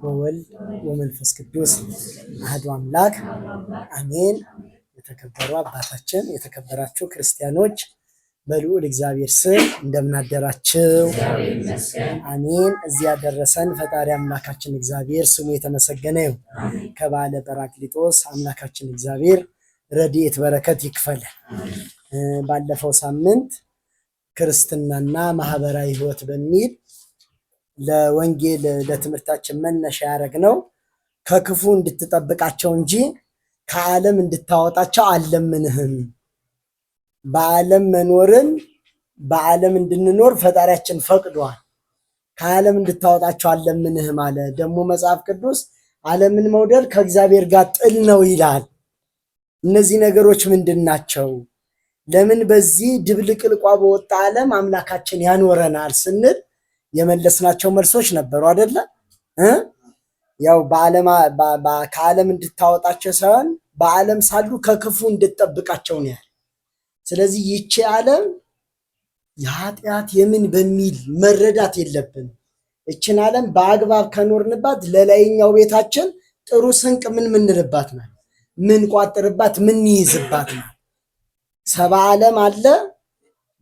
ወወልድ ወመንፈስ ቅዱስ አሐዱ አምላክ አሜን። የተከበሩ አባታችን የተከበራችሁ ክርስቲያኖች በልዑል እግዚአብሔር ስም እንደምን አደራችሁ? አሜን። እዚህ ያደረሰን ፈጣሪ አምላካችን እግዚአብሔር ስሙ የተመሰገነ ይሁን። ከባለ ጰራቅሊጦስ አምላካችን እግዚአብሔር ረድኤት በረከት ይክፈለን። ባለፈው ሳምንት ክርስትናና ማህበራዊ ሕይወት በሚል ለወንጌል ለትምህርታችን መነሻ ያደረግነው ከክፉ እንድትጠብቃቸው እንጂ ከዓለም እንድታወጣቸው አልለምንህም። በዓለም መኖርን በዓለም እንድንኖር ፈጣሪያችን ፈቅዷል። ከዓለም እንድታወጣቸው አልለምንህም አለ። ደግሞ መጽሐፍ ቅዱስ ዓለምን መውደድ ከእግዚአብሔር ጋር ጥል ነው ይላል። እነዚህ ነገሮች ምንድን ናቸው? ለምን በዚህ ድብልቅልቋ በወጣ ዓለም አምላካችን ያኖረናል ስንል የመለስናቸው መልሶች ነበሩ አይደለ? ያው ከዓለም እንድታወጣቸው ሳይሆን በዓለም ሳሉ ከክፉ እንድትጠብቃቸው ነው ያለ። ስለዚህ ይቺ ዓለም የኃጢአት የምን በሚል መረዳት የለብን። እችን ዓለም በአግባብ ከኖርንባት ለላይኛው ቤታችን ጥሩ ስንቅ ምንልባት ነው፣ ምን ቋጥርባት ምን ይይዝባት ነው። ሰባ ዓለም አለ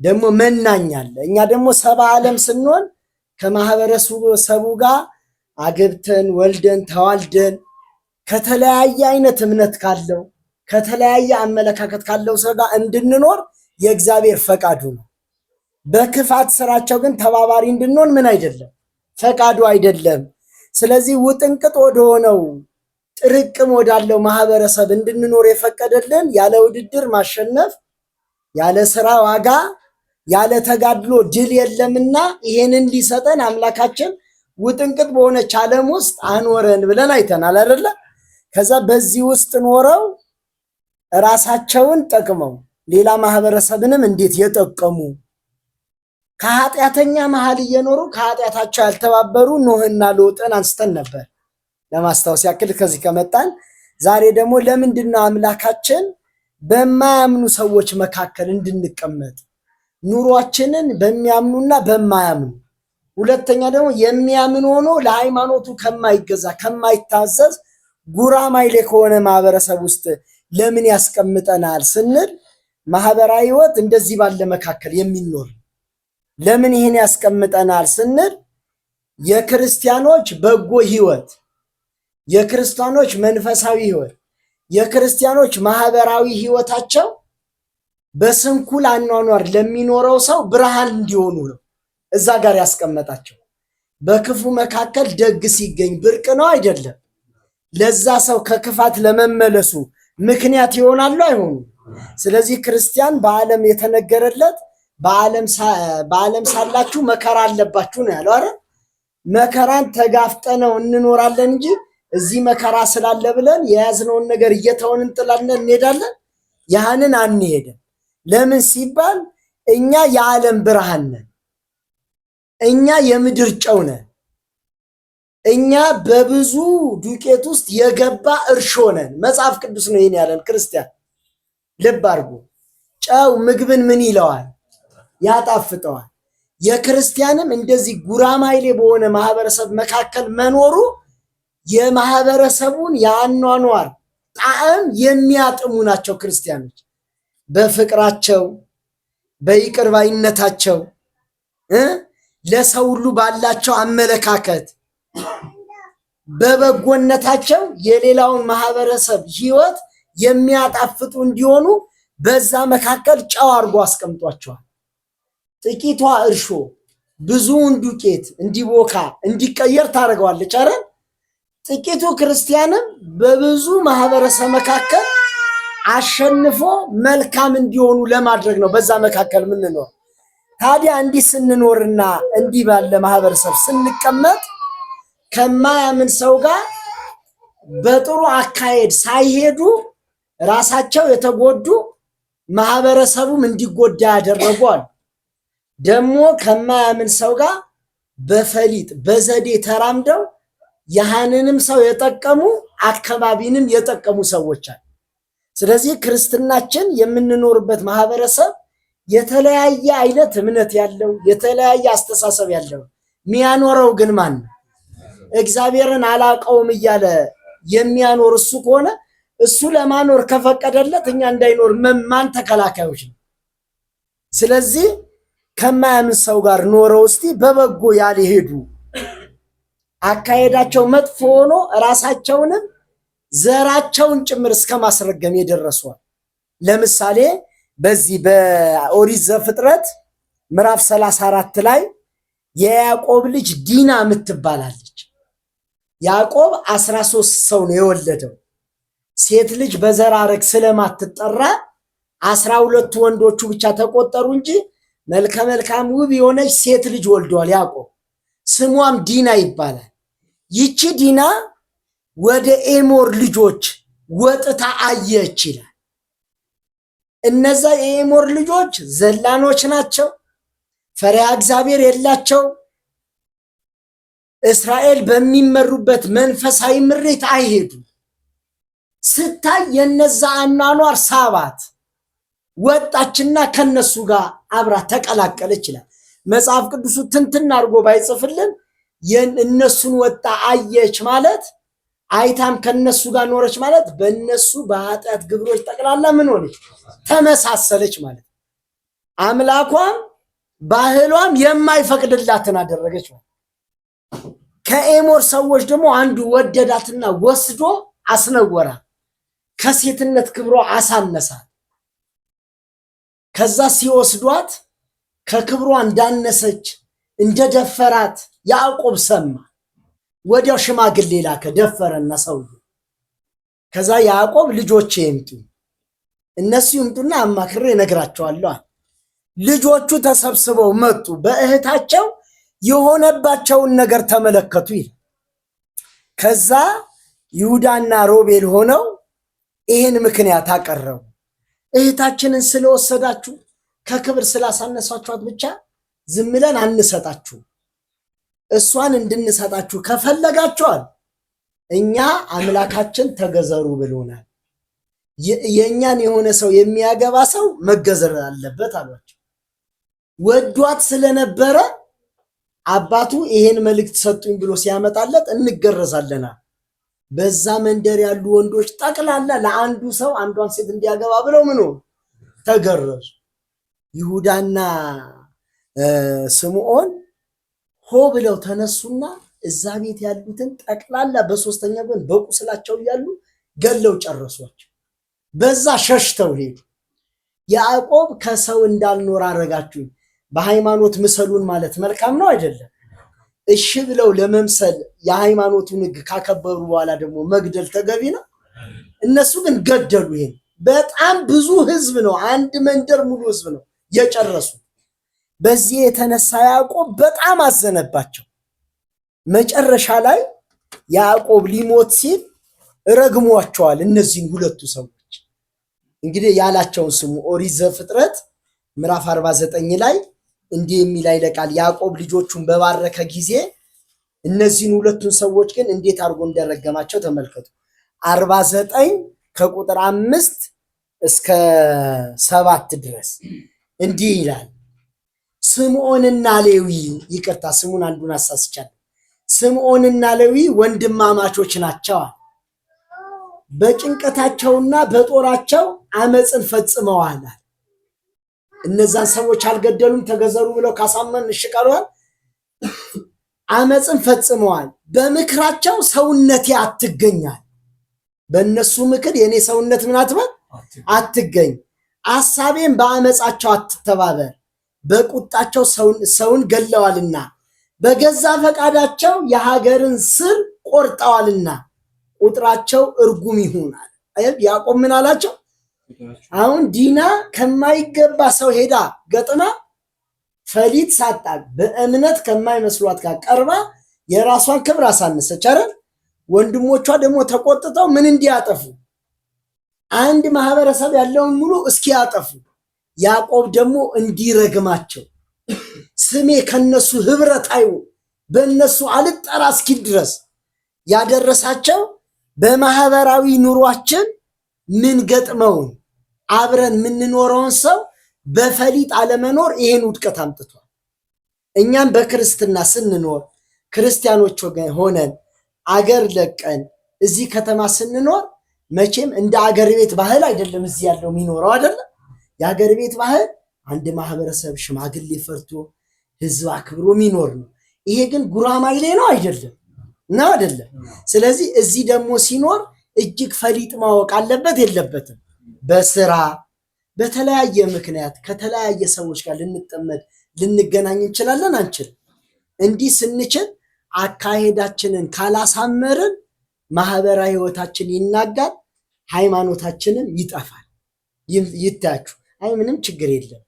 ደግሞ መናኝ አለ። እኛ ደግሞ ሰባ ዓለም ስንሆን ከማህበረሰቡ ጋር አግብተን ወልደን ተዋልደን ከተለያየ አይነት እምነት ካለው ከተለያየ አመለካከት ካለው ሰው ጋር እንድንኖር የእግዚአብሔር ፈቃዱ ነው። በክፋት ስራቸው ግን ተባባሪ እንድንሆን ምን አይደለም ፈቃዱ አይደለም። ስለዚህ ውጥንቅጥ ወደሆነው ጥርቅም ወዳለው ማህበረሰብ እንድንኖር የፈቀደልን ያለ ውድድር ማሸነፍ፣ ያለ ስራ ዋጋ፣ ያለ ተጋድሎ ድል የለምና ይሄንን ሊሰጠን አምላካችን ውጥንቅጥ በሆነች ዓለም ውስጥ አኖረን ብለን አይተናል አይደለ? ከዛ በዚህ ውስጥ ኖረው ራሳቸውን ጠቅመው ሌላ ማህበረሰብንም እንዴት የጠቀሙ ከኃጢአተኛ መሃል እየኖሩ ከኃጢአታቸው ያልተባበሩ ኖህና ሎጥን አንስተን ነበር ለማስታወስ ያክል። ከዚህ ከመጣን ዛሬ ደግሞ ለምንድነው አምላካችን በማያምኑ ሰዎች መካከል እንድንቀመጥ ኑሯችንን በሚያምኑና በማያምኑ፣ ሁለተኛ ደግሞ የሚያምን ሆኖ ለሃይማኖቱ ከማይገዛ ከማይታዘዝ ጉራማይሌ ከሆነ ማህበረሰብ ውስጥ ለምን ያስቀምጠናል ስንል ማህበራዊ ሕይወት እንደዚህ ባለ መካከል የሚኖር ለምን ይሄን ያስቀምጠናል ስንል የክርስቲያኖች በጎ ሕይወት፣ የክርስቲያኖች መንፈሳዊ ሕይወት፣ የክርስቲያኖች ማህበራዊ ሕይወታቸው በስንኩል አኗኗር ለሚኖረው ሰው ብርሃን እንዲሆኑ ነው እዛ ጋር ያስቀመጣቸው። በክፉ መካከል ደግ ሲገኝ ብርቅ ነው አይደለም? ለዛ ሰው ከክፋት ለመመለሱ ምክንያት ይሆናሉ አይሆኑ? ስለዚህ ክርስቲያን በዓለም የተነገረለት በዓለም ሳላችሁ መከራ አለባችሁ ነው ያለው አይደል? መከራን ተጋፍጠነው እንኖራለን እንጂ እዚህ መከራ ስላለ ብለን የያዝነውን ነገር እየተውን እንጥላለን እንሄዳለን? ያንን አንሄድም። ለምን ሲባል እኛ የዓለም ብርሃን ነን። እኛ የምድር ጨው ነን። እኛ በብዙ ዱቄት ውስጥ የገባ እርሾ ነን። መጽሐፍ ቅዱስ ነው ይሄን ያለን። ክርስቲያን ልብ አድርጉ። ጨው ምግብን ምን ይለዋል? ያጣፍጠዋል። የክርስቲያንም እንደዚህ ጉራማይሌ በሆነ ማህበረሰብ መካከል መኖሩ የማህበረሰቡን የአኗኗር ጣዕም የሚያጥሙ ናቸው። ክርስቲያኖች በፍቅራቸው፣ በይቅርባይነታቸው፣ ለሰው ሁሉ ባላቸው አመለካከት፣ በበጎነታቸው የሌላውን ማህበረሰብ ሕይወት የሚያጣፍጡ እንዲሆኑ በዛ መካከል ጨው አድርጎ አስቀምጧቸዋል። ጥቂቷ እርሾ ብዙውን ዱቄት እንዲቦካ እንዲቀየር ታደርገዋለች አይደል? ጥቂቱ ክርስቲያንም በብዙ ማህበረሰብ መካከል አሸንፎ መልካም እንዲሆኑ ለማድረግ ነው በዛ መካከል ምንኖር። ታዲያ እንዲህ ስንኖርና እንዲህ ባለ ማህበረሰብ ስንቀመጥ ከማያምን ሰው ጋር በጥሩ አካሄድ ሳይሄዱ ራሳቸው የተጎዱ ማህበረሰቡም እንዲጎዳ ያደረጓል። ደግሞ ከማያምን ሰው ጋር በፈሊጥ በዘዴ ተራምደው ያንንም ሰው የጠቀሙ አካባቢንም የጠቀሙ ሰዎች አሉ። ስለዚህ ክርስትናችን የምንኖርበት ማህበረሰብ የተለያየ አይነት እምነት ያለው የተለያየ አስተሳሰብ ያለው የሚያኖረው ግን ማን ነው? እግዚአብሔርን አላቀውም እያለ የሚያኖር እሱ ከሆነ እሱ ለማኖር ከፈቀደለት እኛ እንዳይኖር ማን ተከላካዮች ነው? ስለዚህ ከማያምን ሰው ጋር ኖረው እስቲ በበጎ ያልሄዱ አካሄዳቸው መጥፎ ሆኖ ራሳቸውንም ዘራቸውን ጭምር እስከ ማስረገም የደረሷል። ለምሳሌ በዚህ በኦሪት ዘፍጥረት ምዕራፍ 34 ላይ የያዕቆብ ልጅ ዲና የምትባላለች። ያዕቆብ 13 ሰው ነው የወለደው። ሴት ልጅ በዘር ሐረግ ስለማትጠራ 12 ወንዶቹ ብቻ ተቆጠሩ እንጂ መልከ መልካም ውብ የሆነች ሴት ልጅ ወልዷል ያዕቆብ። ስሟም ዲና ይባላል። ይቺ ዲና ወደ ኤሞር ልጆች ወጥታ አየች ይላል። እነዛ የኤሞር ልጆች ዘላኖች ናቸው፣ ፈሪሃ እግዚአብሔር የላቸው። እስራኤል በሚመሩበት መንፈሳዊ ምሬት አይሄዱም። ስታይ የነዛ አኗኗር ሳባት ወጣችና ከነሱ ጋር አብራ ተቀላቀለች ይላል መጽሐፍ ቅዱሱ። ትንትን አድርጎ ባይጽፍልን እነሱን ወጣ አየች ማለት አይታም ከነሱ ጋር ኖረች ማለት በእነሱ በኃጢአት ግብሮች ጠቅላላ ምን ሆነች? ተመሳሰለች ማለት። አምላኳም ባህሏም የማይፈቅድላትን አደረገች ማለት። ከኤሞር ሰዎች ደግሞ አንዱ ወደዳትና ወስዶ አስነወራት፣ ከሴትነት ክብሯ አሳነሳት። ከዛ ሲወስዷት ከክብሯ እንዳነሰች እንደደፈራት ያዕቆብ ሰማ። ወዲያው ሽማግሌ ላከ፣ ደፈረና ሰውዬው። ከዛ ያዕቆብ ልጆቼ ይምጡ፣ እነሱ ይምጡና አማክሬ እነግራቸዋለሁ። ልጆቹ ተሰብስበው መጡ። በእህታቸው የሆነባቸውን ነገር ተመለከቱ ይላል። ከዛ ይሁዳና ሮቤል ሆነው ይህን ምክንያት አቀረቡ። እህታችንን ስለወሰዳችሁ ከክብር ስላሳነሷችኋት ብቻ ዝም ብለን አንሰጣችሁ። እሷን እንድንሰጣችሁ ከፈለጋችኋል እኛ አምላካችን ተገዘሩ ብሎናል። የእኛን የሆነ ሰው የሚያገባ ሰው መገዘር አለበት አሏቸው። ወዷት ስለነበረ አባቱ ይሄን መልእክት ሰጡኝ ብሎ ሲያመጣለት እንገረዛለና በዛ መንደር ያሉ ወንዶች ጠቅላላ ለአንዱ ሰው አንዷን ሴት እንዲያገባ ብለው ምን ተገረዙ። ይሁዳና ስምዖን ሆ ብለው ተነሱና እዛ ቤት ያሉትን ጠቅላላ በሶስተኛ ጎን በቁስላቸው እያሉ ገለው ጨረሷቸው። በዛ ሸሽተው ሄዱ። ያዕቆብ ከሰው እንዳልኖር አረጋችሁ፣ በሃይማኖት ምሰሉን ማለት መልካም ነው አይደለም? እሺ ብለው ለመምሰል የሃይማኖቱን ሕግ ካከበሩ በኋላ ደግሞ መግደል ተገቢ ነው? እነሱ ግን ገደሉ። ይሄን በጣም ብዙ ህዝብ ነው፣ አንድ መንደር ሙሉ ህዝብ ነው የጨረሱ። በዚህ የተነሳ ያዕቆብ በጣም አዘነባቸው። መጨረሻ ላይ ያዕቆብ ሊሞት ሲል ረግሟቸዋል እነዚህን ሁለቱ ሰዎች። እንግዲህ ያላቸውን ስሙ። ኦሪት ዘፍጥረት ምዕራፍ 49 ላይ እንዲህ የሚል ኃይለ ቃል ያዕቆብ ልጆቹን በባረከ ጊዜ እነዚህን ሁለቱን ሰዎች ግን እንዴት አድርጎ እንደረገማቸው ተመልከቱ። 49 ከቁጥር 5 እስከ 7 ድረስ እንዲህ ይላል። ስምዖንና ሌዊ፣ ይቅርታ ስሙን አንዱን አሳስቻለሁ። ስምዖንና ሌዊ ወንድማማቾች ናቸው። በጭንቀታቸውና በጦራቸው አመፅን ፈጽመዋል። እነዛን ሰዎች አልገደሉም፣ ተገዘሩ ብለው ካሳመን እንሽቀሏል። አመፅን ፈጽመዋል። በምክራቸው ሰውነቴ አትገኛል። በእነሱ ምክር የኔ ሰውነት ምን አትበል አትገኝ። አሳቤም በአመፃቸው አትተባበር። በቁጣቸው ሰውን ገለዋልና በገዛ ፈቃዳቸው የሀገርን ስር ቆርጠዋልና ቁጥራቸው እርጉም ይሆናል። ያዕቆብ ምን አላቸው? አሁን ዲና ከማይገባ ሰው ሄዳ ገጥማ ፈሊጥ ሳጣቅ በእምነት ከማይመስሏት ጋር ቀርባ የራሷን ክብር አሳነሰች አይደል? ወንድሞቿ ደግሞ ተቆጥተው ምን እንዲያጠፉ አንድ ማህበረሰብ ያለውን ሙሉ እስኪያጠፉ ያዕቆብ ደግሞ እንዲረግማቸው ስሜ ከነሱ ህብረት አይሁን በእነሱ አልጠራ እስኪል ድረስ ያደረሳቸው በማህበራዊ ኑሯችን ምን ገጥመውን አብረን የምንኖረውን ሰው በፈሊጥ አለመኖር ይሄን ውድቀት አምጥቷል። እኛም በክርስትና ስንኖር ክርስቲያኖች ሆነን አገር ለቀን እዚህ ከተማ ስንኖር መቼም እንደ አገር ቤት ባህል አይደለም እዚህ ያለው የሚኖረው አይደለም። የአገር ቤት ባህል አንድ ማህበረሰብ ሽማግሌ ፈርቶ ህዝብ አክብሮ የሚኖር ነው። ይሄ ግን ጉራማይሌ ነው አይደለም እና አይደለም። ስለዚህ እዚህ ደግሞ ሲኖር እጅግ ፈሊጥ ማወቅ አለበት የለበትም? በስራ በተለያየ ምክንያት ከተለያየ ሰዎች ጋር ልንጠመድ ልንገናኝ እንችላለን አንችልም? እንዲህ ስንችል አካሄዳችንን ካላሳመርን ማህበራዊ ህይወታችን ይናጋል፣ ሃይማኖታችንም ይጠፋል። ይታያችሁ አይ ምንም ችግር የለም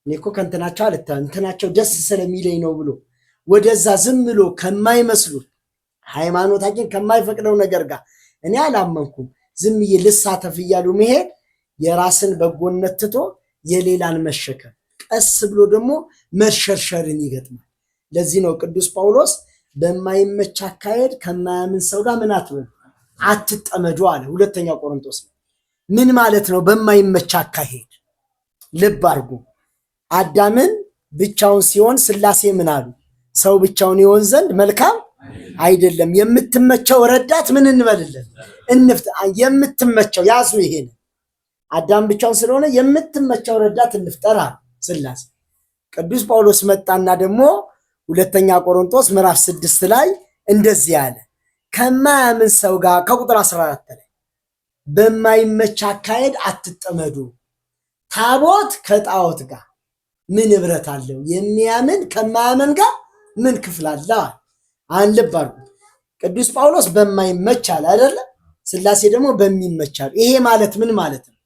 እኔ እኮ ከእንትናቸው አልታ እንትናቸው ደስ ስለሚለኝ ነው ብሎ ወደዛ ዝም ብሎ ከማይመስሉት ሃይማኖታችን ከማይፈቅደው ነገር ጋር እኔ አላመንኩም ዝም ብዬ ልሳተፍ እያሉ መሄድ የራስን በጎነት ትቶ የሌላን መሸከም ቀስ ብሎ ደግሞ መሸርሸርን ይገጥማል። ለዚህ ነው ቅዱስ ጳውሎስ በማይመች አካሄድ ከማያምን ሰው ጋር ምን አትበሉ አትጠመዱ አለ። ሁለተኛ ቆሮንቶስ ምን ማለት ነው? በማይመች አካሄድ ልብ አድርጉ። አዳምን ብቻውን ሲሆን ስላሴ ምን አሉ? ሰው ብቻውን ይሆን ዘንድ መልካም አይደለም። የምትመቸው ረዳት ምን እንበልለን የምትመቸው ያዙ። ይሄን አዳም ብቻውን ስለሆነ የምትመቸው ረዳት እንፍጠር ስላሴ። ቅዱስ ጳውሎስ መጣና ደግሞ ሁለተኛ ቆሮንቶስ ምዕራፍ 6 ላይ እንደዚህ ያለ ከማያምን ሰው ጋር ከቁጥር 14 ላይ በማይመች አካሄድ አትጠመዱ። ታቦት ከጣዖት ጋር ምን ህብረት አለው? የሚያምን ከማያምን ጋር ምን ክፍል አለ? አንልባሉ። ቅዱስ ጳውሎስ በማይመች አለ አይደለ? ስላሴ ደግሞ በሚመች አለ። ይሄ ማለት ምን ማለት ነው?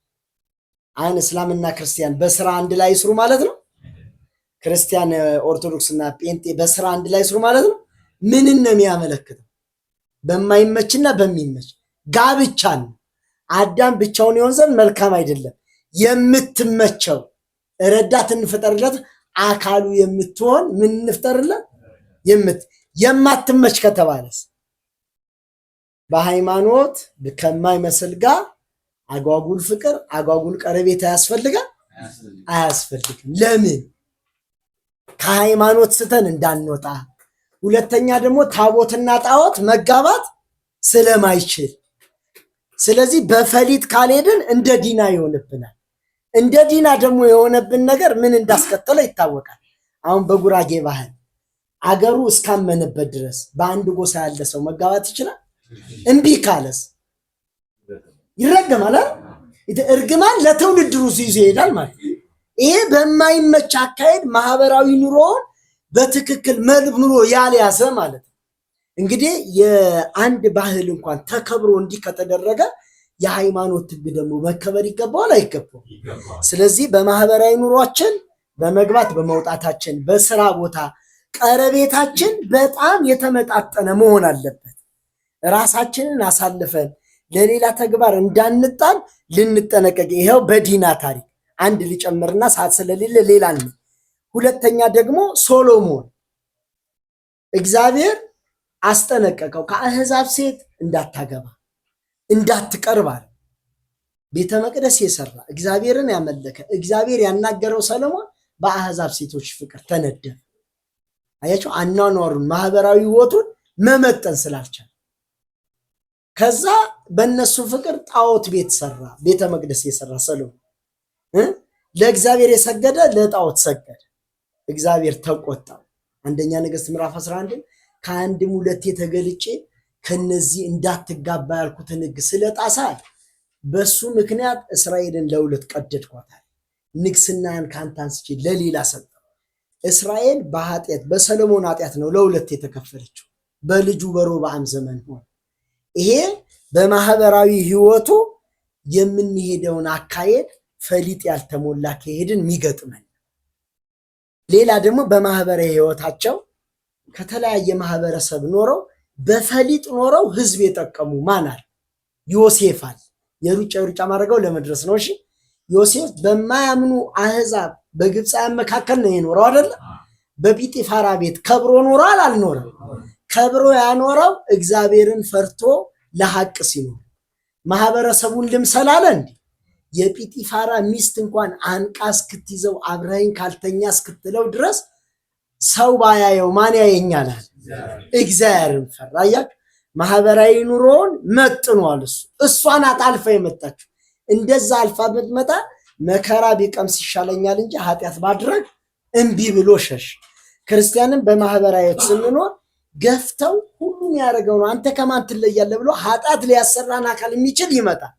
አሁን እስላምና ክርስቲያን በስራ አንድ ላይ ይስሩ ማለት ነው? ክርስቲያን ኦርቶዶክስና ጴንጤ በስራ አንድ ላይ ይስሩ ማለት ነው? ምንን ነው የሚያመለክተው? በማይመችና በሚመች ጋብቻ ነው። አዳም ብቻውን ይሆን ዘንድ መልካም አይደለም። የምትመቸው ረዳት እንፍጠርለት፣ አካሉ የምትሆን ምን እንፍጠርለት? የማትመች ከተባለስ በሃይማኖት ከማይመስል ጋር አጓጉል ፍቅር አጓጉል ቀረቤት አያስፈልጋል? አያስፈልግም። ለምን? ከሃይማኖት ስተን እንዳንወጣ። ሁለተኛ ደግሞ ታቦትና ጣዖት መጋባት ስለማይችል፣ ስለዚህ በፈሊጥ ካልሄድን እንደ ዲና ይሆንብናል። እንደ ዲና ደግሞ የሆነብን ነገር ምን እንዳስከተለ ይታወቃል። አሁን በጉራጌ ባህል አገሩ እስካመነበት ድረስ በአንድ ጎሳ ያለ ሰው መጋባት ይችላል? እምቢ ካለስ ይረገማል። እርግማን ለትውልድ ሩስ ይዞ ይሄዳል ማለት። ይሄ በማይመች አካሄድ ማህበራዊ ኑሮውን በትክክል መልምሎ ያልያዘ ማለት ነው። እንግዲህ የአንድ ባህል እንኳን ተከብሮ እንዲህ ከተደረገ የሃይማኖት ህግ ደግሞ መከበር ይገባዋል አይገባው? ስለዚህ በማህበራዊ ኑሯችን በመግባት በመውጣታችን በስራ ቦታ ቀረቤታችን በጣም የተመጣጠነ መሆን አለበት። ራሳችንን አሳልፈን ለሌላ ተግባር እንዳንጣል ልንጠነቀቅ። ይሄው በዲና ታሪክ አንድ ሊጨምርና ሰዓት ስለሌለ ሌላ ነው። ሁለተኛ ደግሞ ሶሎሞን እግዚአብሔር አስጠነቀቀው፣ ከአህዛብ ሴት እንዳታገባ እንዳትቀርብ አለ። ቤተ መቅደስ የሰራ እግዚአብሔርን ያመለከ እግዚአብሔር ያናገረው ሰሎሞን በአህዛብ ሴቶች ፍቅር ተነደፈ። አያቸው አኗኗሩን ማህበራዊ ህይወቱን መመጠን ስላልቻለ ከዛ በእነሱ ፍቅር ጣዖት ቤት ሰራ። ቤተ መቅደስ የሰራ ሰሎሞን ለእግዚአብሔር የሰገደ ለጣዖት ሰገደ። እግዚአብሔር ተቆጣው። አንደኛ ነገሥት ምዕራፍ 11 ከአንድም ሁለቴ ተገልጬ ከነዚህ እንዳትጋባ ያልኩትን ህግ ስለጣሳ በሱ ምክንያት እስራኤልን ለሁለት ቀደድኳታል። ንግስናን ካንተ አንስቼ ለሌላ ሰጠው። እስራኤል በኃጢአት በሰሎሞን ኃጢአት ነው ለሁለት የተከፈለችው፣ በልጁ በሮብዓም ዘመን ሆነ። ይሄ በማህበራዊ ህይወቱ የምንሄደውን አካሄድ ፈሊጥ ያልተሞላ ከሄድን የሚገጥመን። ሌላ ደግሞ በማህበራዊ ህይወታቸው ከተለያየ ማህበረሰብ ኖረው በፈሊጥ ኖረው ህዝብ የጠቀሙ ማናል? ዮሴፍ አለ። የሩጫ ማድረገው ለመድረስ ነው። እሺ ዮሴፍ በማያምኑ አህዛብ በግብፃውያን መካከል ነው የኖረው አይደለ? በጲጢፋራ ቤት ከብሮ ኖሯል አልኖረም? ከብሮ ያኖረው እግዚአብሔርን ፈርቶ ለሐቅ ሲኖር ማህበረሰቡን ልምሰላለ እንዴ? የጲጢፋራ ሚስት እንኳን አንቃ እስክትይዘው አብረኸኝ ካልተኛ እስክትለው ድረስ ሰው ባያየው ማን ያየኛል? እግዚአብሔርን ፈራ። አያችሁ ማህበራዊ ኑሮውን መጥኗል። እሷን አጣልፋ የመጣችው እንደዛ አልፋ ብትመጣ መከራ ቢቀምስ ይሻለኛል እንጂ ኃጢአት ማድረግ እምቢ ብሎ ሸሽ። ክርስቲያንም በማህበራዊ ስንኖር ገፍተው ሁሉም ያደረገው ነው አንተ ከማን ትለያለህ ብሎ ኃጢአት ሊያሰራን አካል የሚችል ይመጣል።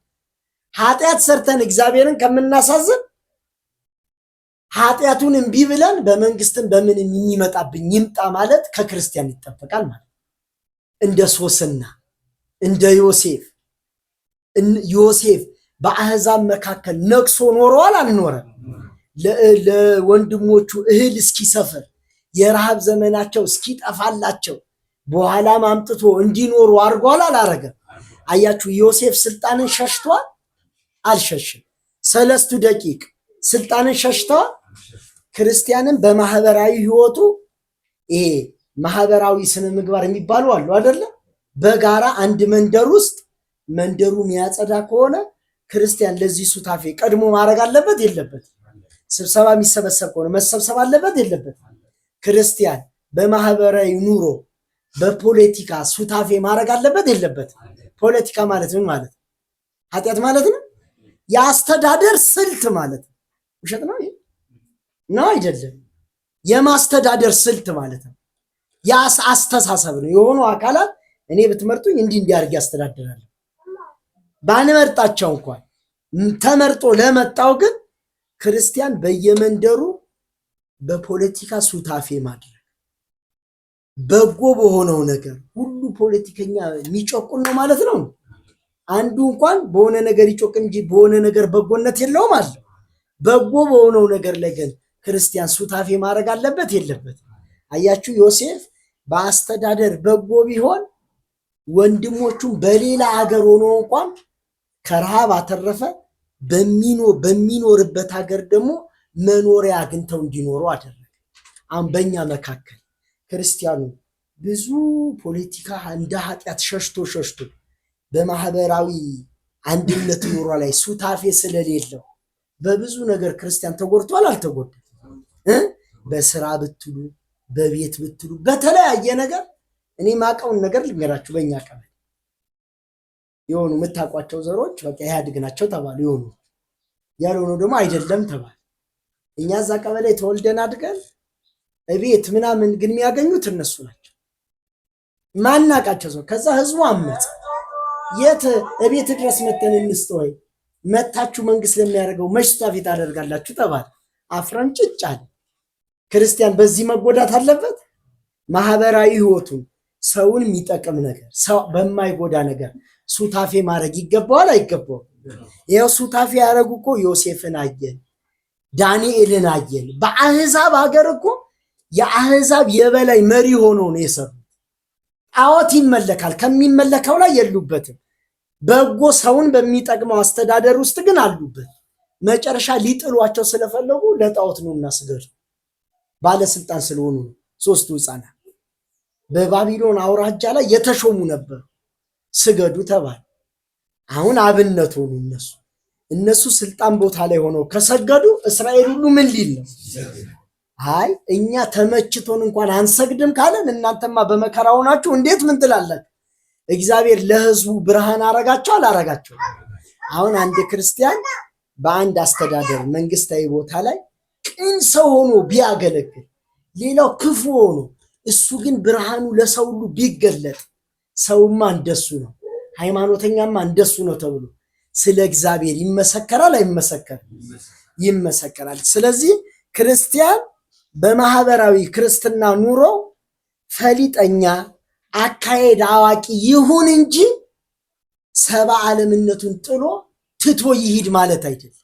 ኃጢአት ሰርተን እግዚአብሔርን ከምናሳዝን ኃጢአቱን እምቢ ብለን በመንግስትም በምን የሚመጣብኝ ይምጣ ማለት ከክርስቲያን ይጠበቃል ማለት እንደ ሶስና እንደ ዮሴፍ በአሕዛብ መካከል ነቅሶ ኖረዋል አልኖረም? ለወንድሞቹ እህል እስኪሰፍር የረሃብ ዘመናቸው እስኪጠፋላቸው በኋላም አምጥቶ እንዲኖሩ አድርጓል አላረገም? አያችሁ ዮሴፍ ስልጣንን ሸሽቷል አልሸሽም? ሰለስቱ ደቂቅ ስልጣንን ሸሽተዋል። ክርስቲያንም በማህበራዊ ህይወቱ ይሄ ማህበራዊ ስነ ምግባር የሚባሉ አሉ አይደለ? በጋራ አንድ መንደር ውስጥ መንደሩ የሚያጸዳ ከሆነ ክርስቲያን ለዚህ ሱታፌ ቀድሞ ማድረግ አለበት የለበት? ስብሰባ የሚሰበሰብ ከሆነ መሰብሰብ አለበት የለበት? ክርስቲያን በማህበራዊ ኑሮ በፖለቲካ ሱታፌ ማድረግ አለበት የለበት? ፖለቲካ ማለት ምን ማለት? ኃጢአት ማለት ነው? የአስተዳደር ስልት ማለት ነው። ውሸት ነው ነው አይደለም? የማስተዳደር ስልት ማለት ነው። ያስ አስተሳሰብ ነው። የሆኑ አካላት እኔ ብትመርጡኝ እንዲህ እንዲያርግ ያስተዳድራል። ባንመርጣቸው እንኳን ተመርጦ ለመጣው ግን ክርስቲያን በየመንደሩ በፖለቲካ ሱታፌ ማድረግ በጎ በሆነው ነገር ሁሉ ፖለቲከኛ የሚጮቁን ነው ማለት ነው። አንዱ እንኳን በሆነ ነገር ይጮቅ እንጂ በሆነ ነገር በጎነት የለውም አለ። በጎ በሆነው ነገር ላይ ግን ክርስቲያን ሱታፌ ማድረግ አለበት የለበት? አያችሁ ዮሴፍ በአስተዳደር በጎ ቢሆን ወንድሞቹም በሌላ ሀገር ሆኖ እንኳን ከረሃብ አተረፈ። በሚኖርበት ሀገር ደግሞ መኖሪያ አግኝተው እንዲኖሩ አደረገ። አሁን በእኛ መካከል ክርስቲያኑ ብዙ ፖለቲካ እንደ ኃጢአት ሸሽቶ በማህበራዊ አንድነት ኑሮ ላይ ሱታፌ ስለሌለው በብዙ ነገር ክርስቲያን ተጎድቷል አልተጎዳም? በስራ ብትሉ በቤት ብትሉ በተለያየ ነገር እኔ ማቀውን ነገር ልንገራችሁ። በእኛ ቀበሌ የሆኑ የምታውቋቸው ዘሮች በቃ ኢህአዴግ ናቸው ተባሉ። የሆኑ ያልሆኑ ደግሞ አይደለም ተባሉ። እኛ እዛ ቀበሌ ተወልደን አድገን እቤት ምናምን ግን የሚያገኙት እነሱ ናቸው። ማናቃቸው ሰው ከዛ ህዝቡ አመፀ። የት እቤት ድረስ መተን እንስጥ ወይ መታችሁ መንግስት ለሚያደርገው መች ሱታፌ ታደርጋላችሁ ተባለ። አፍረን ጭጭ አለ። ክርስቲያን በዚህ መጎዳት አለበት? ማህበራዊ ህይወቱን ሰውን የሚጠቅም ነገር ሰው በማይጎዳ ነገር ሱታፌ ማድረግ ይገባዋል አይገባውም? ይኸው ሱታፌ ያደረጉ እኮ ዮሴፍን አየን፣ ዳንኤልን አየን። በአህዛብ ሀገር እኮ የአህዛብ የበላይ መሪ ሆኖ ነው የሰሩት። ጣዖት ይመለካል፣ ከሚመለከው ላይ የሉበትም። በጎ ሰውን በሚጠቅመው አስተዳደር ውስጥ ግን አሉበት። መጨረሻ ሊጥሏቸው ስለፈለጉ ለጣዖት ነው እናስገዱ ባለስልጣን ስለሆኑ ነው። ሶስቱ ህፃናት በባቢሎን አውራጃ ላይ የተሾሙ ነበሩ። ስገዱ ተባለ። አሁን አብነት ሆኑ። እነሱ ስልጣን ቦታ ላይ ሆነው ከሰገዱ እስራኤል ሁሉ ምን ሊል ነው? አይ እኛ ተመችቶን እንኳን አንሰግድም ካለን እናንተማ በመከራ ሆናችሁ እንዴት ምን ትላላችሁ? እግዚአብሔር ለህዝቡ ብርሃን አረጋቸው አላረጋቸው? አሁን አንድ ክርስቲያን በአንድ አስተዳደር መንግስታዊ ቦታ ላይ ቅን ሰው ሆኖ ቢያገለግል ሌላው ክፉ ሆኖ እሱ ግን ብርሃኑ ለሰው ሁሉ ቢገለጥ ሰውማ እንደሱ ነው፣ ሃይማኖተኛማ እንደሱ ነው ተብሎ ስለ እግዚአብሔር ይመሰከራል አይመሰከርም? ይመሰከራል። ስለዚህ ክርስቲያን በማህበራዊ ክርስትና ኑሮ ፈሊጠኛ አካሄድ አዋቂ ይሁን እንጂ ሰባ ዓለምነቱን ጥሎ ትቶ ይሂድ ማለት አይደለም።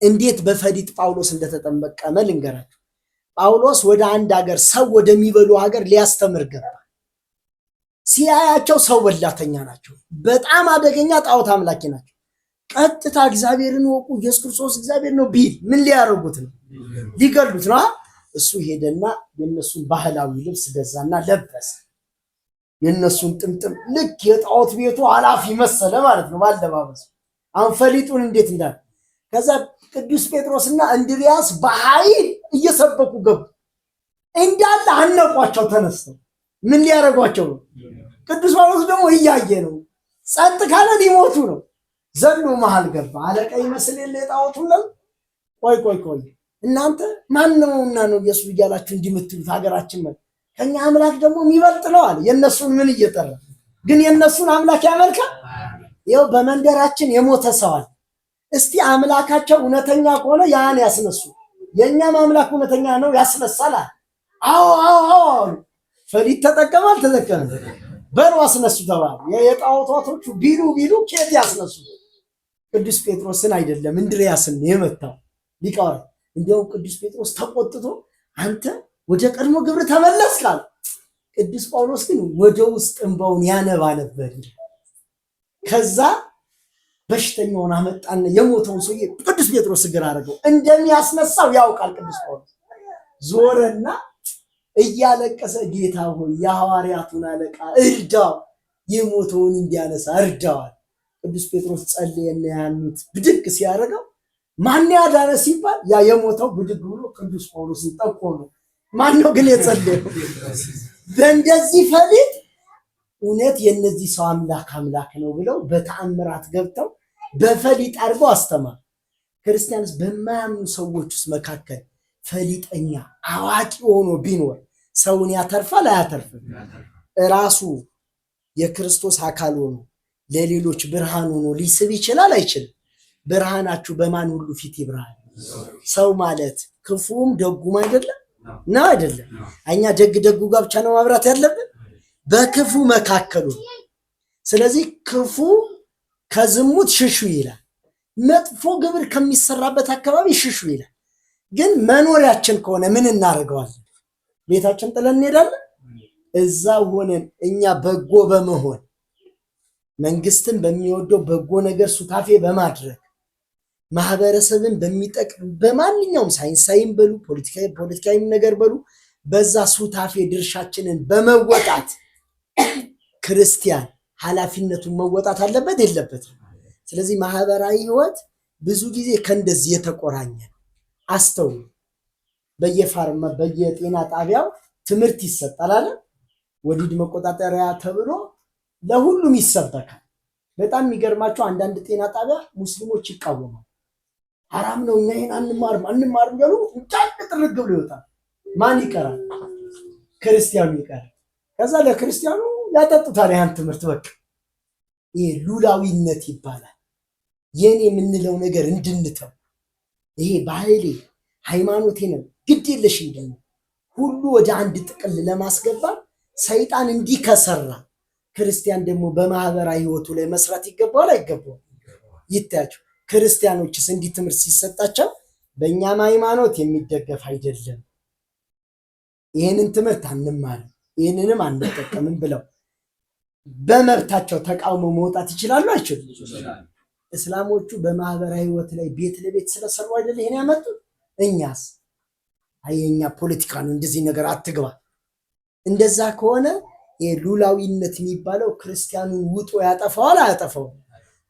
እንዴት በፈሊጥ ጳውሎስ እንደተጠመቀመ ልንገራችሁ። ጳውሎስ ወደ አንድ ሀገር ሰው ወደሚበሉ ሀገር ሊያስተምር ገባ። ሲያያቸው ሰው በላተኛ ናቸው፣ በጣም አደገኛ ጣዖት አምላኪ ናቸው። ቀጥታ እግዚአብሔርን ወቁ ኢየሱስ ክርስቶስ እግዚአብሔር ነው ቢል ምን ሊያደርጉት ነው? ሊገሉት ነው። እሱ ሄደና የነሱን ባህላዊ ልብስ ገዛና ለበሰ። የነሱን ጥምጥም ልክ የጣዖት ቤቱ ኃላፊ መሰለ ማለት ነው ባለባበስ። አሁን ፈሊጡን እንዴት እንዳለ ከዛ ቅዱስ ጴጥሮስና እንድሪያስ በኃይል እየሰበኩ ገቡ። እንዳለ አነቋቸው ተነስተው። ምን ሊያደርጓቸው ነው? ቅዱስ ጳውሎስ ደግሞ እያየ ነው። ጸጥ ካለ ሊሞቱ ነው። ዘሎ መሃል ገባ። አለቃ ይመስል የለ የጣዖቱን ነው። ቆይ እናንተ ማን ነውና ነው ኢየሱስ እያላችሁ እንዲህ የምትሉት? ሀገራችን ከኛ አምላክ ደግሞ የሚበልጥ ነው አለ። የእነሱን ምን እየጠራ ግን የእነሱን አምላክ ያመልካል። ይኸው በመንደራችን የሞተ ሰዋል። እስቲ አምላካቸው እውነተኛ ከሆነ ያን ያስነሱ። የእኛም አምላክ እውነተኛ ነው ያስነሳል። አዎ ፈሊጥ ተጠቀመ አልተጠቀመም? በሩ አስነሱ ተባለ። የጣዖታቶቹ ቢሉ ኬት ያስነሱ? ቅዱስ ጴጥሮስን አይደለም እንድርያስን የመታው ሊቃውንት። እንዲያውም ቅዱስ ጴጥሮስ ተቆጥቶ አንተ ወደ ቀድሞ ግብር ተመለስ ካለ፣ ቅዱስ ጳውሎስ ግን ወደ ውስጥ እንባውን ያነባ ነበር። ከዛ በሽተኛውን አመጣና የሞተውን ሰውዬ ቅዱስ ጴጥሮስ እግር አደረገው። እንደሚያስነሳው ያውቃል ቅዱስ ጳውሎስ። ዞረና እያለቀሰ ጌታ ሆይ የሐዋርያቱን አለቃ እርዳው፣ የሞተውን እንዲያነሳ እርዳዋል። ቅዱስ ጴጥሮስ ጸለየና ያኑት ብድግ ሲያደርገው ማን ያዳነ ሲባል ያ የሞተው ብድግ ብሎ ቅዱስ ጳውሎስን ጠቆመ። ማን ነው ግን የጸለየው? በእንደዚህ ፈሊጥ እውነት የነዚህ ሰው አምላክ ነው ብለው በተአምራት ገብተው በፈሊጥ አድርገው አስተማር። ክርስቲያንስ በማያምኑ ሰዎች ውስጥ መካከል ፈሊጠኛ አዋቂ ሆኖ ቢኖር ሰውን ያተርፋል አያተርፍም? ራሱ የክርስቶስ አካል ሆኖ ለሌሎች ብርሃን ሆኖ ሊስብ ይችላል አይችልም? ብርሃናችሁ በማን ሁሉ ፊት ይብራል። ሰው ማለት ክፉም ደጉም አይደለም ነው አይደለም? እኛ ደጉ ጋር ብቻ ነው ማብራት ያለብን በክፉ መካከሉ። ስለዚህ ክፉ ከዝሙት ሽሹ ይላል፣ መጥፎ ግብር ከሚሰራበት አካባቢ ሽሹ ይላል። ግን መኖሪያችን ከሆነ ምን እናደርገዋለን? ቤታችን ጥለን እንሄዳለን? እዛ ሆነን እኛ በጎ በመሆን መንግስትን በሚወደው በጎ ነገር ሱታፌ በማድረግ ማህበረሰብን በሚጠቅም በማንኛውም ሳይንሳዊም በሉ ፖለቲካዊም ነገር በሉ በዛ ሱታፌ ድርሻችንን በመወጣት ክርስቲያን ኃላፊነቱን መወጣት አለበት የለበትም? ስለዚህ ማህበራዊ ህይወት ብዙ ጊዜ ከእንደዚህ የተቆራኘ አስተውሉ። በየጤና ጣቢያው ትምህርት ይሰጣል አለ። ወሊድ መቆጣጠሪያ ተብሎ ለሁሉም ይሰበካል። በጣም የሚገርማቸው አንዳንድ ጤና ጣቢያ ሙስሊሞች ይቃወማል። ሐራም ነው እኛ ይሄን አንማርም ያሉ ጫቅ ጥርግ ብሎ ይወጣል። ማን ይቀራል? ክርስቲያኑ ይቀራል። ከዛ ለክርስቲያኑ ያጠጡታል ያን ትምህርት። በቃ ይሄ ሉላዊነት ይባላል። የኔ የምንለው ነገር እንድንተው ይሄ ባህሌ ሃይማኖቴ ነው ግድ የለሽ እንደሆነ ሁሉ ወደ አንድ ጥቅል ለማስገባት ሰይጣን እንዲህ ከሰራ ክርስቲያን ደግሞ በማህበራዊ ህይወቱ ላይ መስራት ይገባዋል አይገባው? ይታያችሁ ክርስቲያኖችስ እንዲህ ትምህርት ሲሰጣቸው በእኛም ሃይማኖት የሚደገፍ አይደለም፣ ይህንን ትምህርት አንማርም፣ ይህንንም አንጠቀምም ብለው በመብታቸው ተቃውሞ መውጣት ይችላሉ አይችሉም? እስላሞቹ በማህበራዊ ህይወት ላይ ቤት ለቤት ስለሰሩ አይደለ ይሄን ያመጡት? እኛስ አየኛ ፖለቲካ ነው እንደዚህ ነገር አትግባ። እንደዛ ከሆነ የሉላዊነት የሚባለው ክርስቲያኑን ውጦ ያጠፋዋል አያጠፋውም?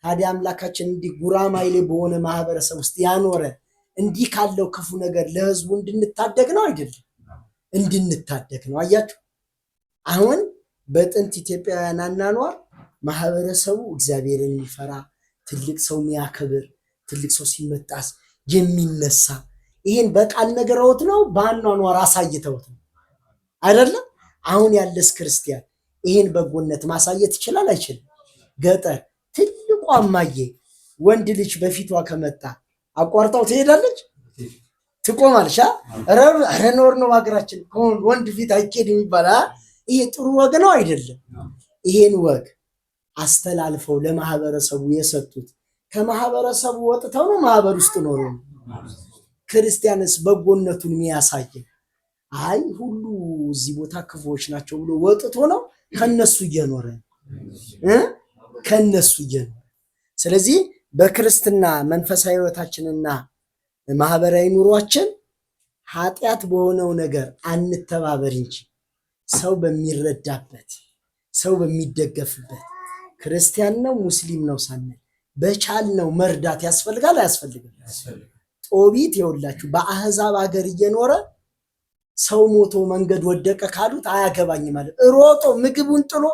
ታዲያ አምላካችን እንዲህ ጉራማይሌ በሆነ ማህበረሰብ ውስጥ ያኖረ እንዲህ ካለው ክፉ ነገር ለህዝቡ እንድንታደግ ነው አይደለም? እንድንታደግ ነው። አያችሁ አሁን በጥንት ኢትዮጵያውያን አናኗር ማህበረሰቡ እግዚአብሔርን የሚፈራ ትልቅ ሰው የሚያከብር ትልቅ ሰው ሲመጣስ የሚነሳ ይሄን በቃል ነገረውት ነው በአኗኗር አሳይተውት ነው አይደለም? አሁን ያለስ ክርስቲያን ይሄን በጎነት ማሳየት ይችላል አይችልም? ገጠር ትልቁ አማዬ ወንድ ልጅ በፊቷ ከመጣ አቋርጣው ትሄዳለች? ትቆማለች? ኧረ ኖር ነው ሀገራችን ወንድ ፊት አይኬድም ይባላል። ይሄ ጥሩ ወግ ነው አይደለም? ይሄን ወግ አስተላልፈው ለማህበረሰቡ የሰጡት ከማህበረሰቡ ወጥተው ነው ማህበር ውስጥ ኖሩ። ክርስቲያንስ በጎነቱን የሚያሳይ አይ ሁሉ እዚህ ቦታ ክፉዎች ናቸው ብሎ ወጥቶ ነው ከነሱ እየኖረ ከነሱ እየኖረ። ስለዚህ በክርስትና መንፈሳዊ ህይወታችንና ማህበራዊ ኑሯችን ኃጢአት በሆነው ነገር አንተባበር እንጂ ሰው በሚረዳበት ሰው በሚደገፍበት ክርስቲያን ነው ሙስሊም ነው ሳንል በቻልነው መርዳት ያስፈልጋል አያስፈልግም? ጦቢት ይኸውላችሁ በአህዛብ ሀገር እየኖረ ሰው ሞቶ መንገድ ወደቀ ካሉት አያገባኝ ማለት ሮጦ ምግቡን ጥሎ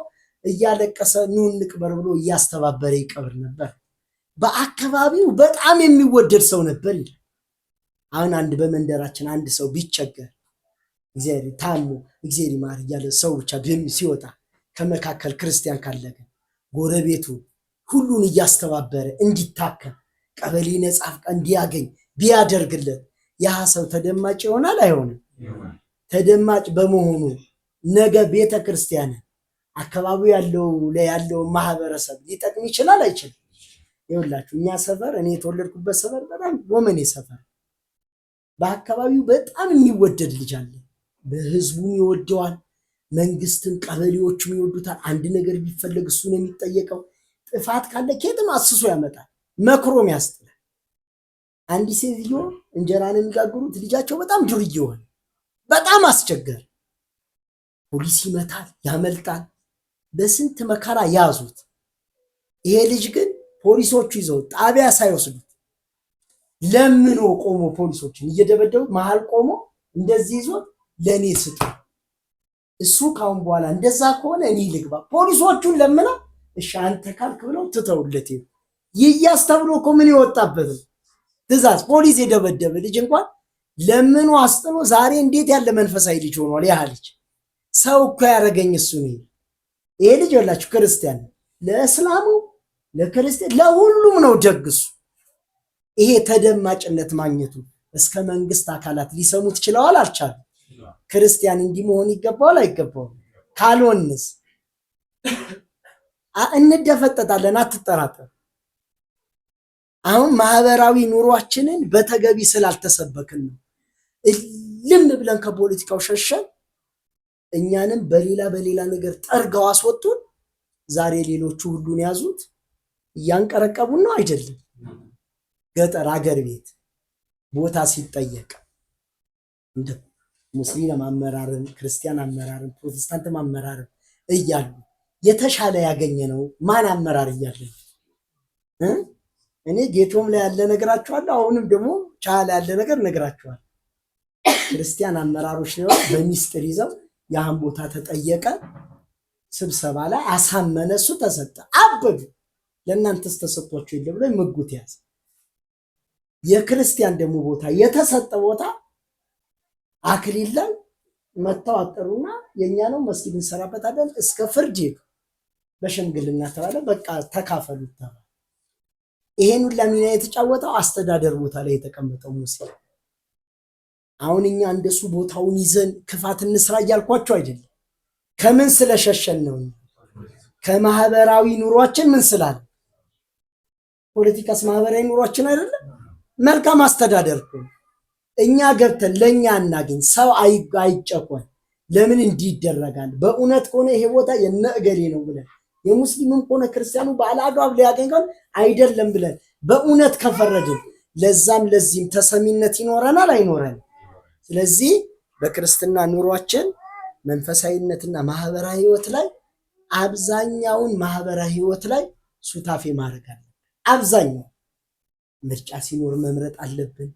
እያለቀሰ ኑ እንቅበር ብሎ እያስተባበረ ይቀብር ነበር። በአካባቢው በጣም የሚወደድ ሰው ነበር ይላል። አሁን አንድ በመንደራችን አንድ ሰው ቢቸገር እግዚአብሔር ታሞ እግዚአብሔር ይማር እያለ ሰው ብቻ ሲወጣ ከመካከል ክርስቲያን ካለ ግን ጎረቤቱ ሁሉን እያስተባበረ እንዲታከም ቀበሌ ነጻ እንዲያገኝ ቢያደርግለት ያ ሰው ተደማጭ ይሆናል አይሆንም? ተደማጭ በመሆኑ ነገ ቤተ ክርስቲያንን አካባቢው ያለው ማህበረሰብ ሊጠቅም ይችላል አይችልም? ይኸውላችሁ እኛ ሰፈር እኔ የተወለድኩበት ሰፈር በጣም ወመኔ ሰፈር በአካባቢው በጣም የሚወደድ ልጅ አለ። በህዝቡም ይወደዋል፣ መንግስትን ቀበሌዎቹም ይወዱታል። አንድ ነገር ቢፈለግ እሱ ነው የሚጠየቀው። ጥፋት ካለ ከየትም አስሶ ያመጣል፣ መክሮም ያስጥላል። አንድ ሴትዮ እንጀራ ነው የሚጋግሩት፣ ልጃቸው በጣም ዱርዬ ሆነ፣ በጣም አስቸገር። ፖሊስ ይመታል፣ ያመልጣል። በስንት መከራ ያዙት። ይሄ ልጅ ግን ፖሊሶቹ ይዘው ጣቢያ ሳይወስዱት ለምኖ ቆሞ ፖሊሶችን እየደበደቡ መሃል ቆሞ እንደዚህ ይዞት ለኔ ስጡ፣ እሱ ካሁን በኋላ እንደዛ ከሆነ እኔ ልግባ። ፖሊሶቹን ለምና እሺ አንተ ካልክ ብለው ትተውለት ይያዝ ተብሎ እኮ ምን ይወጣበት ትእዛዝ። ፖሊስ የደበደበ ልጅ እንኳን ለምኖ አስጥኖ ዛሬ እንዴት ያለ መንፈሳዊ ልጅ ሆኗል። ያ ልጅ ሰው እኮ ያደረገኝ እሱ ነው። ይሄ ልጅ ወላችሁ ክርስቲያን ለእስላሙ ለክርስቲያን ለሁሉም ነው ደግሱ። ይሄ ተደማጭነት ማግኘቱ እስከ መንግስት አካላት ሊሰሙት ችለዋል አልቻሉም? ክርስቲያን እንዲህ መሆን ይገባዋል አይገባውም? ካልሆንስ እንደፈጠጣለን፣ አትጠራጠር። አሁን ማህበራዊ ኑሯችንን በተገቢ ስላልተሰበክን ነው እልም ብለን ከፖለቲካው ሸሸን። እኛንም በሌላ ነገር ጠርገው አስወጡን። ዛሬ ሌሎቹ ሁሉን ያዙት፣ እያንቀረቀቡን ነው አይደለም? ገጠር አገር ቤት ቦታ ሲጠየቅ እንደ ሙስሊም አመራርን፣ ክርስቲያን አመራርን፣ ፕሮቴስታንት አመራርን እያሉ የተሻለ ያገኘ ነው ማን አመራር እያለ እኔ ጌቶም ላይ ያለ ነገራችኋለሁ። አሁንም ደግሞ ቻለ ያለ ነገር ነገራችኋለሁ። ክርስቲያን አመራሮች ነው በሚስጥር ይዘው ያን ቦታ ተጠየቀ፣ ስብሰባ ላይ አሳመነ፣ እሱ ተሰጠ። አበዱ ለእናንተስ ተሰጥቷቸው የለ ብሎ ምጉት ያዘ። የክርስቲያን ደግሞ ቦታ የተሰጠ ቦታ አክሊል ላይ መተው አጠሩና የኛ ነው መስጊድ እንሰራበታለን እስከ ፍርድ ሄዱ። በሽምግልና ተባለ፣ በቃ ተካፈሉት ተባለ። ይሄን ሁሉ ሚና የተጫወተው አስተዳደር ቦታ ላይ የተቀመጠው ሙስሊም። አሁን እኛ እንደሱ ቦታውን ይዘን ክፋት እንስራ እያልኳቸው አይደለም። ከምን ስለሸሸን ነው? ከማህበራዊ ኑሯችን ምን ስላለ? ፖለቲካስ ማህበራዊ ኑሯችን አይደለም? መልካም አስተዳደር እኮ እኛ ገብተን ለኛ እናገኝ፣ ሰው አይጨቆን። ለምን እንዲህ ይደረጋል? በእውነት ከሆነ ይሄ ቦታ የነ እገሌ ነው ብለን የሙስሊምም ከሆነ ክርስቲያኑ በአላግባብ ሊያገኝ አይደለም ብለን በእውነት ከፈረድን ለዛም ለዚህም ተሰሚነት ይኖረናል አይኖረንም? ስለዚህ በክርስትና ኑሯችን መንፈሳዊነትና ማህበራዊ ህይወት ላይ አብዛኛውን ማህበራዊ ህይወት ላይ ሱታፌ ማድረግ አለ። አብዛኛው ምርጫ ሲኖር መምረጥ አለብን።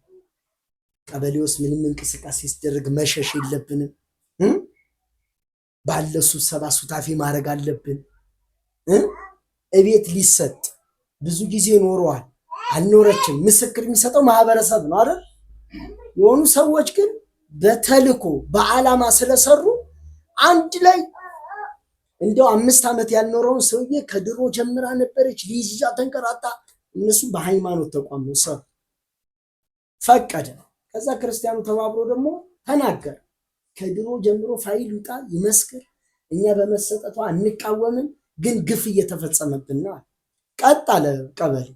ቀበሌ ውስጥ ምንም እንቅስቃሴ ሲደረግ መሸሽ የለብንም። ባለ ስብሰባ ሱታፌ ማድረግ አለብን። እቤት ሊሰጥ ብዙ ጊዜ ኖረዋል አልኖረችም፣ ምስክር የሚሰጠው ማህበረሰብ ነው አይደል? የሆኑ ሰዎች ግን በተልኮ በዓላማ ስለሰሩ አንድ ላይ እንደው 5 ዓመት ያልኖረውን ሰውዬ ከድሮ ጀምራ ነበረች ሊይዛ ተንከራታ። እነሱ በሃይማኖት ተቋም ነው ሰው ፈቀደ። ከዛ ክርስቲያኑ ተባብሮ ደግሞ ተናገረ። ከድሮ ጀምሮ ፋይል ይውጣ ይመስክር፣ እኛ በመሰጠቷ እንቃወምን፣ ግን ግፍ እየተፈጸመብን ነው። ቀጥ አለ ቀበሌ።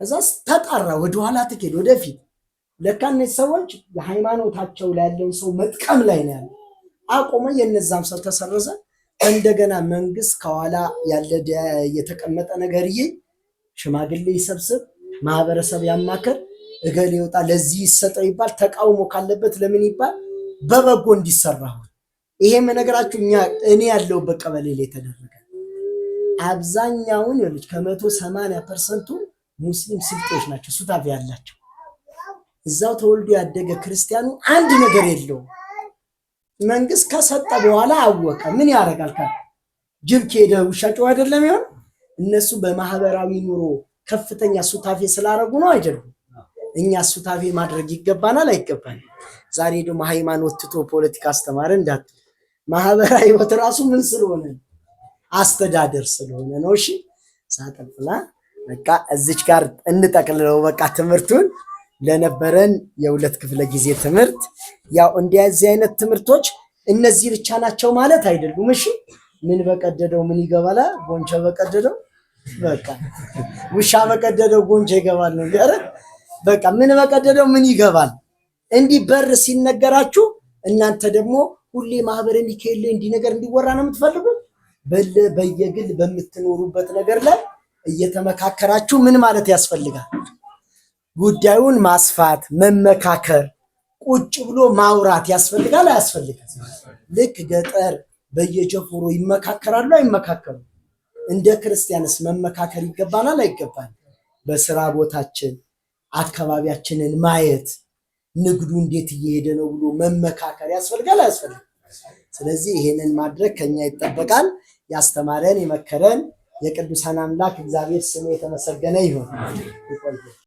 ከዛስ ተጣራ፣ ወደኋላ ትኬድ ወደፊት። ለካ እነዚህ ሰዎች የሃይማኖታቸው ላይ ያለውን ሰው መጥቀም ላይ ነው ያለው። አቆመ። የነዛም ሰው ተሰረዘ። እንደገና መንግስት ከኋላ ያለ የተቀመጠ ነገርዬ ሽማግሌ ይሰብስብ፣ ማህበረሰብ ያማከር፣ እገሌ ይወጣ ለዚህ ይሰጠው ይባል። ተቃውሞ ካለበት ለምን ይባል በበጎ እንዲሰራው። ይሄም ነገራችሁ እኔ ያለሁበት ቀበሌ ላይ ተደረገ። አብዛኛውን ልጅ ከ180% ሙስሊም ስልጤዎች ናቸው ሱታፌ ያላቸው። እዛው ተወልዶ ያደገ ክርስቲያኑ አንድ ነገር የለውም። መንግስት ከሰጠ በኋላ አወቀ። ምን ያደርጋል? ጅብ ከሄደ ውሻ ጮኸ አይደለም ይሆን? እነሱ በማህበራዊ ኑሮ ከፍተኛ ሱታፌ ስላደረጉ ነው አይደለም? እኛ ሱታፌ ማድረግ ይገባናል አይገባንም? ዛሬ ደግሞ ሃይማኖት ትቶ ፖለቲካ አስተማረ እንዳት ማህበራዊ ህይወት ራሱ ምን ስለሆነ አስተዳደር ስለሆነ ነው። እሺ ሳጠፍላ በቃ እዚች ጋር እንጠቅልለው። በቃ ትምህርቱን ለነበረን የሁለት ክፍለ ጊዜ ትምህርት ያው እንደዚህ አይነት ትምህርቶች እነዚህ ብቻ ናቸው ማለት አይደሉም። እሺ ምን በቀደደው ምን ይገባል? ጎንቸ በቀደደው በቃ ውሻ በቀደደው ጎንቸ ይገባል ነው ያረ። በቃ ምን በቀደደው ምን ይገባል? እንዲህ በር ሲነገራችሁ እናንተ ደግሞ ሁሌ ማህበረ ሚካኤል ላይ እንዲህ ነገር እንዲወራ ነው የምትፈልጉት? በየግል በምትኖሩበት ነገር ላይ እየተመካከራችሁ ምን ማለት ያስፈልጋል? ጉዳዩን ማስፋት፣ መመካከር፣ ቁጭ ብሎ ማውራት ያስፈልጋል አያስፈልግም? ልክ ገጠር በየጀፎሮ ይመካከራሉ አይመካከሩ? እንደ ክርስቲያንስ መመካከር ይገባናል አይገባን? በስራ ቦታችን አካባቢያችንን ማየት ንግዱ እንዴት እየሄደ ነው ብሎ መመካከር ያስፈልጋል አያስፈልግም? ስለዚህ ይሄንን ማድረግ ከኛ ይጠበቃል። ያስተማረን የመከረን የቅዱሳን አምላክ እግዚአብሔር ስሙ የተመሰገነ ይሁን።